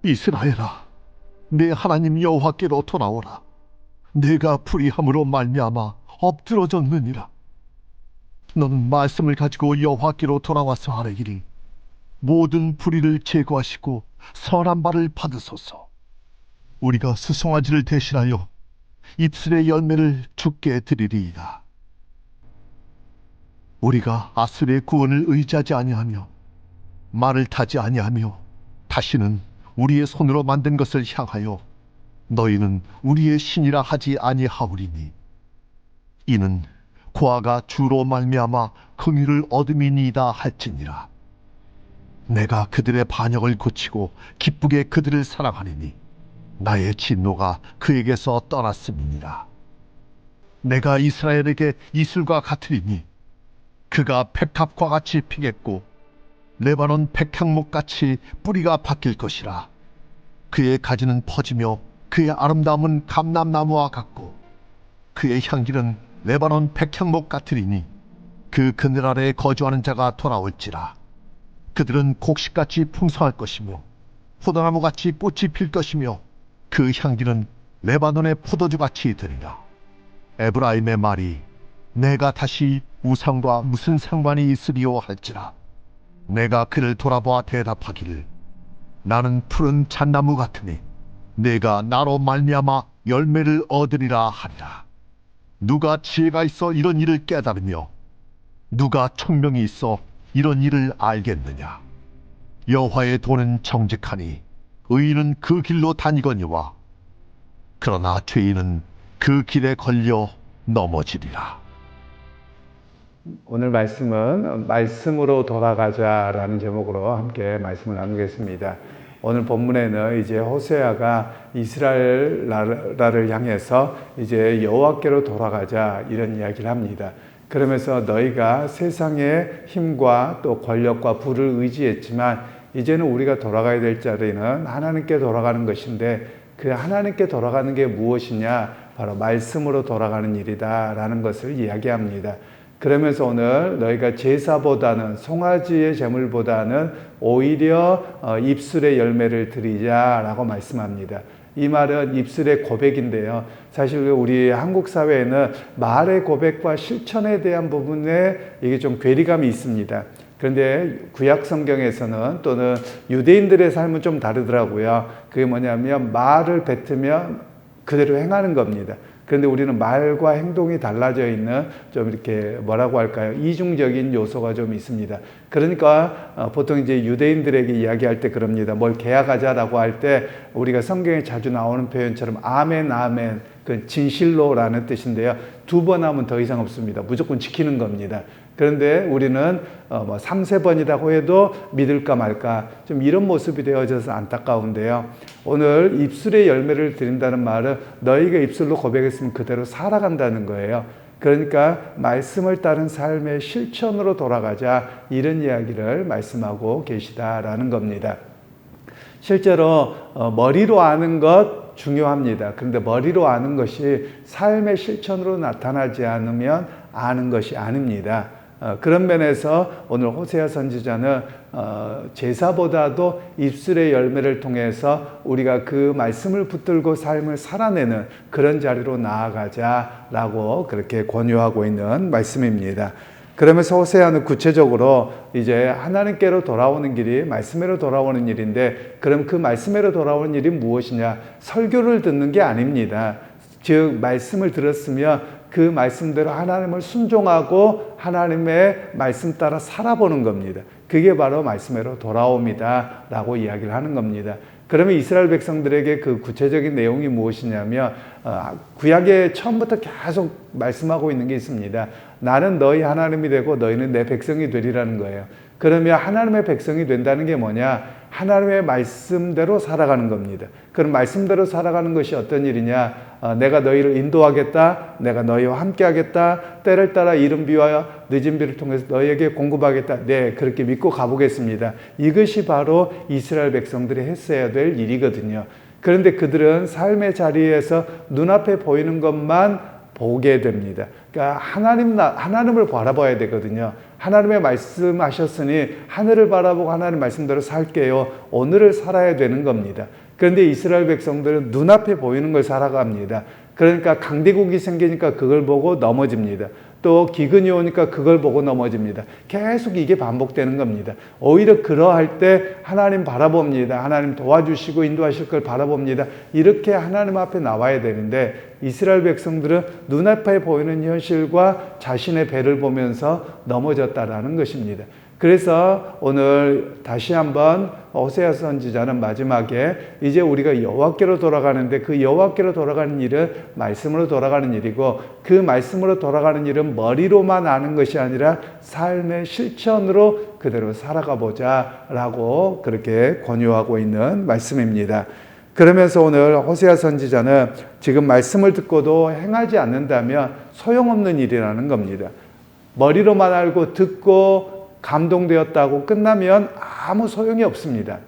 이스라엘아, 내 하나님 여호와께로 돌아오라. 내가 불의함으로 말미암아 엎드러졌느니라. 너는 말씀을 가지고 여호와께로 돌아와서 아뢰기를, 모든 불의를 제거하시고 선한 바를 받으소서. 우리가 수송아지를 대신하여 입술의 열매를 주께 드리리이다. 우리가 아술의 구원을 의지하지 아니하며 말을 타지 아니하며 다시는 우리의 손으로 만든 것을 향하여 너희는 우리의 신이라 하지 아니하오리니, 이는 고아가 주로 말미암아 긍휼을 얻음이니이다 할지니라. 내가 그들의 반역을 고치고 기쁘게 그들을 사랑하리니 나의 진노가 그에게서 떠났음이니라. 내가 이스라엘에게 이슬과 같으리니 그가 백합과 같이 피겠고 레바논 백향목같이 뿌리가 바뀔 것이라. 그의 가지는 퍼지며 그의 아름다움은 감람나무와 같고 그의 향기는 레바논 백향목 같으리니 그 그늘 아래에 거주하는 자가 돌아올지라. 그들은 곡식같이 풍성할 것이며 포도나무같이 꽃이 필 것이며 그 향기는 레바논의 포도주같이 되리라. 에브라임의 말이 내가 다시 우상과 무슨 상관이 있으리요 할지라. 내가 그를 돌아보아 대답하기를, 나는 푸른 잣나무 같으니 내가 나로 말미암아 열매를 얻으리라 하리라. 누가 지혜가 있어 이런 일을 깨달으며 누가 총명이 있어 이런 일을 알겠느냐. 여호와의 도는 정직하니 의인은 그 길로 다니거니와 그러나 죄인은 그 길에 걸려 넘어지리라. 오늘 말씀은 말씀으로 돌아가자라는 제목으로 함께 말씀을 나누겠습니다. 오늘 본문에는 이제 호세아가 이스라엘 나라를 향해서 이제 여호와께로 돌아가자 이런 이야기를 합니다. 그러면서 너희가 세상의 힘과 또 권력과 부를 의지했지만 이제는 우리가 돌아가야 될 자리는 하나님께 돌아가는 것인데, 그 하나님께 돌아가는 게 무엇이냐? 바로 말씀으로 돌아가는 일이다 라는 것을 이야기합니다. 그러면서 오늘 너희가 제사보다는, 송아지의 제물보다는 오히려 입술의 열매를 드리자라고 말씀합니다. 이 말은 입술의 고백인데요. 사실 우리 한국 사회에는 말의 고백과 실천에 대한 부분에 이게 좀 괴리감이 있습니다. 그런데 구약 성경에서는 또는 유대인들의 삶은 좀 다르더라고요. 그게 뭐냐면 말을 뱉으면 그대로 행하는 겁니다. 그런데 우리는 말과 행동이 달라져 있는 좀 이렇게 뭐라고 할까요? 이중적인 요소가 좀 있습니다. 그러니까 보통 이제 유대인들에게 이야기할 때 그럽니다. 뭘 계약하자라고 할 때 우리가 성경에 자주 나오는 표현처럼 아멘, 아멘, 그 진실로라는 뜻인데요. 두 번 하면 더 이상 없습니다. 무조건 지키는 겁니다. 그런데 우리는 3-4번이라고 해도 믿을까 말까 좀 이런 모습이 되어져서 안타까운데요. 오늘 입술의 열매를 드린다는 말은 너희가 입술로 고백했으면 그대로 살아간다는 거예요. 그러니까 말씀을 따른 삶의 실천으로 돌아가자, 이런 이야기를 말씀하고 계시다라는 겁니다. 실제로 머리로 아는 것 중요합니다. 그런데 머리로 아는 것이 삶의 실천으로 나타나지 않으면 아는 것이 아닙니다. 그런 면에서 오늘 호세아 선지자는 제사보다도 입술의 열매를 통해서 우리가 그 말씀을 붙들고 삶을 살아내는 그런 자리로 나아가자라고 그렇게 권유하고 있는 말씀입니다. 그러면서 호세아는 구체적으로 이제 하나님께로 돌아오는 길이 말씀으로 돌아오는 일인데, 그럼 그 말씀으로 돌아오는 일이 무엇이냐? 설교를 듣는 게 아닙니다. 즉 말씀을 들었으면 그 말씀대로 하나님을 순종하고 하나님의 말씀 따라 살아보는 겁니다. 그게 바로 말씀으로 돌아옵니다 라고 이야기를 하는 겁니다. 그러면 이스라엘 백성들에게 그 구체적인 내용이 무엇이냐면 구약에 처음부터 계속 말씀하고 있는 게 있습니다. 나는 너희 하나님이 되고 너희는 내 백성이 되리라는 거예요. 그러면 하나님의 백성이 된다는 게 뭐냐? 하나님의 말씀대로 살아가는 겁니다. 그럼 말씀대로 살아가는 것이 어떤 일이냐? 내가 너희를 인도하겠다. 내가 너희와 함께 하겠다. 때를 따라 이른 비와 늦은 비를 통해서 너희에게 공급하겠다. 네, 그렇게 믿고 가보겠습니다. 이것이 바로 이스라엘 백성들이 했어야 될 일이거든요. 그런데 그들은 삶의 자리에서 눈앞에 보이는 것만 보게 됩니다. 그러니까 하나님을 바라봐야 되거든요. 하나님의 말씀하셨으니 하늘을 바라보고 하나님 말씀대로 살게요. 오늘을 살아야 되는 겁니다. 그런데 이스라엘 백성들은 눈앞에 보이는 걸 살아갑니다. 그러니까 강대국이 생기니까 그걸 보고 넘어집니다. 또 기근이 오니까 그걸 보고 넘어집니다. 계속 이게 반복되는 겁니다. 오히려 그러할 때 하나님 바라봅니다. 하나님 도와주시고 인도하실 걸 바라봅니다. 이렇게 하나님 앞에 나와야 되는데 이스라엘 백성들은 눈앞에 보이는 현실과 자신의 배를 보면서 넘어졌다라는 것입니다. 그래서 오늘 다시 한번 호세아 선지자는 마지막에 이제 우리가 여호와께로 돌아가는데 그 여호와께로 돌아가는 일은 말씀으로 돌아가는 일이고 그 말씀으로 돌아가는 일은 머리로만 아는 것이 아니라 삶의 실천으로 그대로 살아가 보자 라고 그렇게 권유하고 있는 말씀입니다. 그러면서 오늘 호세아 선지자는 지금 말씀을 듣고도 행하지 않는다면 소용없는 일이라는 겁니다. 머리로만 알고 듣고 감동되었다고 끝나면 아무 소용이 없습니다.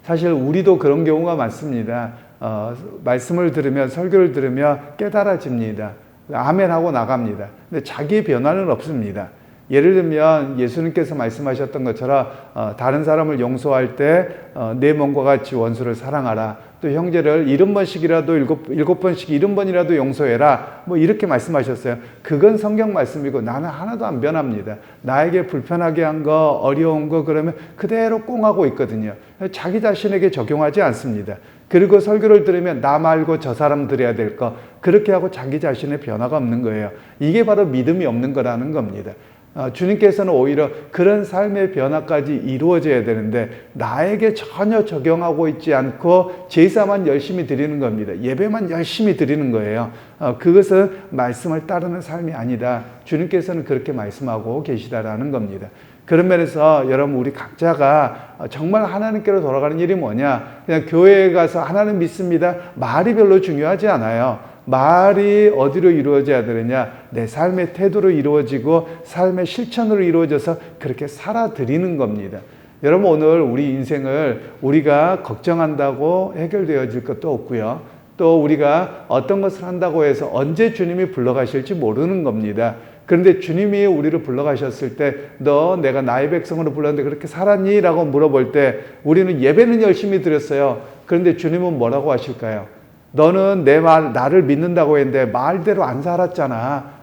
사실 우리도 그런 경우가 많습니다. 말씀을 들으면 설교를 들으면 깨달아집니다. 아멘 하고 나갑니다. 근데 자기의 변화는 없습니다. 예를 들면 예수님께서 말씀하셨던 것처럼 다른 사람을 용서할 때 내 몸과 같이 원수를 사랑하라. 또 형제를 70번씩이라도 일곱 번씩 70번이라도 용서해라. 뭐 이렇게 말씀하셨어요. 그건 성경 말씀이고 나는 하나도 안 변합니다. 나에게 불편하게 한 거, 어려운 거 그러면 그대로 꽁하고 있거든요. 자기 자신에게 적용하지 않습니다. 그리고 설교를 들으면 나 말고 저 사람 들어야 될 거 그렇게 하고 자기 자신의 변화가 없는 거예요. 이게 바로 믿음이 없는 거라는 겁니다. 주님께서는 오히려 그런 삶의 변화까지 이루어져야 되는데 나에게 전혀 적용하고 있지 않고 제사만 열심히 드리는 겁니다. 예배만 열심히 드리는 거예요. 그것은 말씀을 따르는 삶이 아니다. 주님께서는 그렇게 말씀하고 계시다라는 겁니다. 그런 면에서 여러분 우리 각자가 정말 하나님께로 돌아가는 일이 뭐냐? 그냥 교회에 가서 하나님 믿습니다. 말이 별로 중요하지 않아요. 말이 어디로 이루어져야 되느냐? 내 삶의 태도로 이루어지고 삶의 실천으로 이루어져서 그렇게 살아드리는 겁니다. 여러분 오늘 우리 인생을 우리가 걱정한다고 해결되어질 것도 없고요. 또 우리가 어떤 것을 한다고 해서 언제 주님이 불러가실지 모르는 겁니다. 그런데 주님이 우리를 불러가셨을 때 너 내가 나의 백성으로 불렀는데 그렇게 살았니? 라고 물어볼 때 우리는 예배는 열심히 드렸어요. 그런데 주님은 뭐라고 하실까요? 너는 나를 믿는다고 했는데 말대로 안 살았잖아.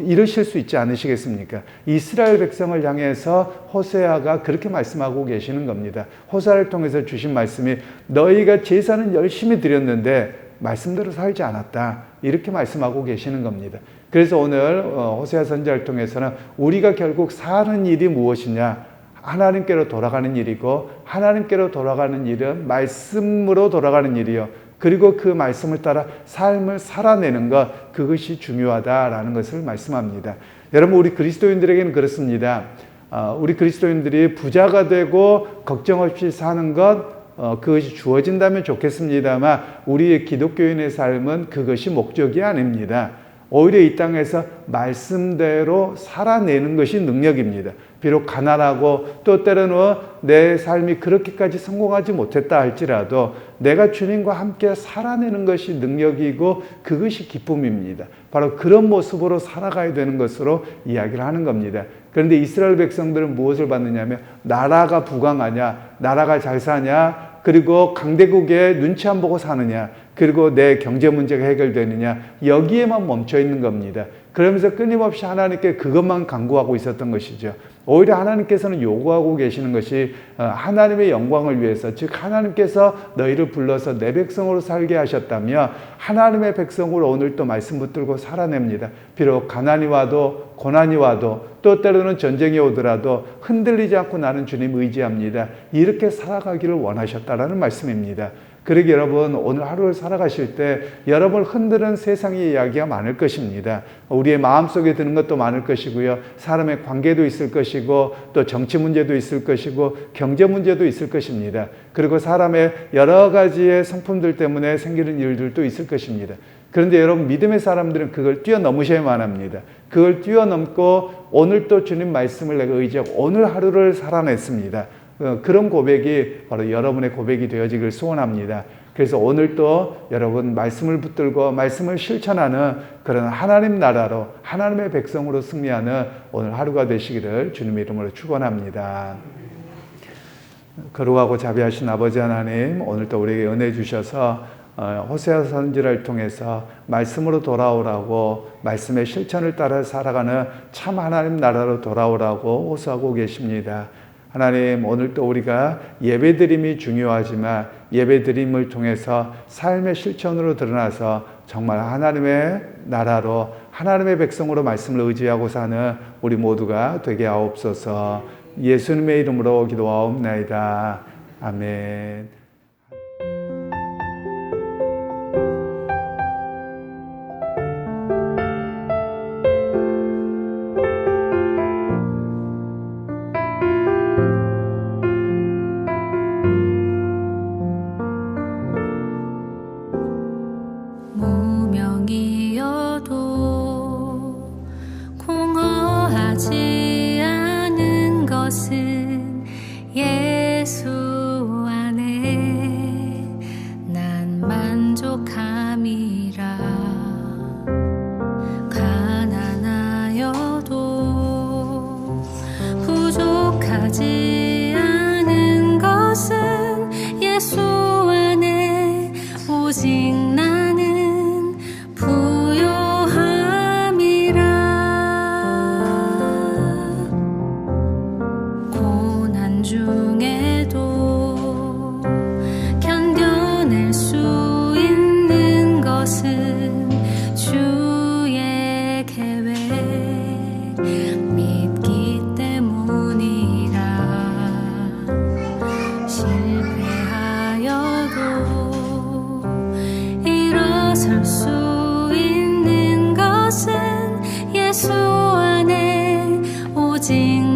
이러실 수 있지 않으시겠습니까? 이스라엘 백성을 향해서 호세아가 그렇게 말씀하고 계시는 겁니다. 호세아를 통해서 주신 말씀이 너희가 제사는 열심히 드렸는데 말씀대로 살지 않았다. 이렇게 말씀하고 계시는 겁니다. 그래서 오늘 호세아 선지자를 통해서는 우리가 결국 사는 일이 무엇이냐? 하나님께로 돌아가는 일이고 하나님께로 돌아가는 일은 말씀으로 돌아가는 일이요. 그리고 그 말씀을 따라 삶을 살아내는 것, 그것이 중요하다라는 것을 말씀합니다. 여러분 우리 그리스도인들에게는 그렇습니다. 우리 그리스도인들이 부자가 되고 걱정 없이 사는 것, 그것이 주어진다면 좋겠습니다만 우리의 기독교인의 삶은 그것이 목적이 아닙니다. 오히려 이 땅에서 말씀대로 살아내는 것이 능력입니다. 비록 가난하고 또 때로는 내 삶이 그렇게까지 성공하지 못했다 할지라도 내가 주님과 함께 살아내는 것이 능력이고 그것이 기쁨입니다. 바로 그런 모습으로 살아가야 되는 것으로 이야기를 하는 겁니다. 그런데 이스라엘 백성들은 무엇을 받느냐면 나라가 부강하냐, 나라가 잘 사냐, 그리고 강대국에 눈치 안 보고 사느냐, 그리고 내 경제 문제가 해결되느냐, 여기에만 멈춰 있는 겁니다. 그러면서 끊임없이 하나님께 그것만 간구하고 있었던 것이죠. 오히려 하나님께서는 요구하고 계시는 것이 하나님의 영광을 위해서, 즉 하나님께서 너희를 불러서 내 백성으로 살게 하셨다며 하나님의 백성으로 오늘 또 말씀 붙들고 살아냅니다. 비록 가난이 와도 고난이 와도 또 때로는 전쟁이 오더라도 흔들리지 않고 나는 주님 의지합니다. 이렇게 살아가기를 원하셨다라는 말씀입니다. 그러기 여러분 오늘 하루를 살아가실 때 여러분을 흔드는 세상의 이야기가 많을 것입니다. 우리의 마음속에 드는 것도 많을 것이고요. 사람의 관계도 있을 것이고 또 정치 문제도 있을 것이고 경제 문제도 있을 것입니다. 그리고 사람의 여러 가지의 성품들 때문에 생기는 일들도 있을 것입니다. 그런데 여러분 믿음의 사람들은 그걸 뛰어넘으셔야만 합니다. 그걸 뛰어넘고 오늘 또 주님 말씀을 내가 의지하고 오늘 하루를 살아냈습니다. 그런 고백이 바로 여러분의 고백이 되어지길 소원합니다. 그래서 오늘 또 여러분 말씀을 붙들고 말씀을 실천하는 그런 하나님 나라로 하나님의 백성으로 승리하는 오늘 하루가 되시기를 주님의 이름으로 축원합니다. 거룩하고 자비하신 아버지 하나님, 오늘도 우리에게 은혜 주셔서 호세아 선지자를 통해서 말씀으로 돌아오라고, 말씀의 실천을 따라 살아가는 참 하나님 나라로 돌아오라고 호소하고 계십니다. 하나님, 오늘도 우리가 예배드림이 중요하지만 예배드림을 통해서 삶의 실천으로 드러나서 정말 하나님의 나라로 하나님의 백성으로 말씀을 의지하고 사는 우리 모두가 되게 하옵소서. 예수님의 이름으로 기도하옵나이다. 아멘. 무명이어도 공허하지 않은 것은 예수 안에 난 만족함이라. 가난하여도 부족하지 않은 것은 예수 안에 오직 나는 부요함이라. 고난 중에도 견뎌낼 수 있는 것은 주의 계획 믿기 때문이라. 실패하여도 일어설 수 있는 것은 예수 안에 오직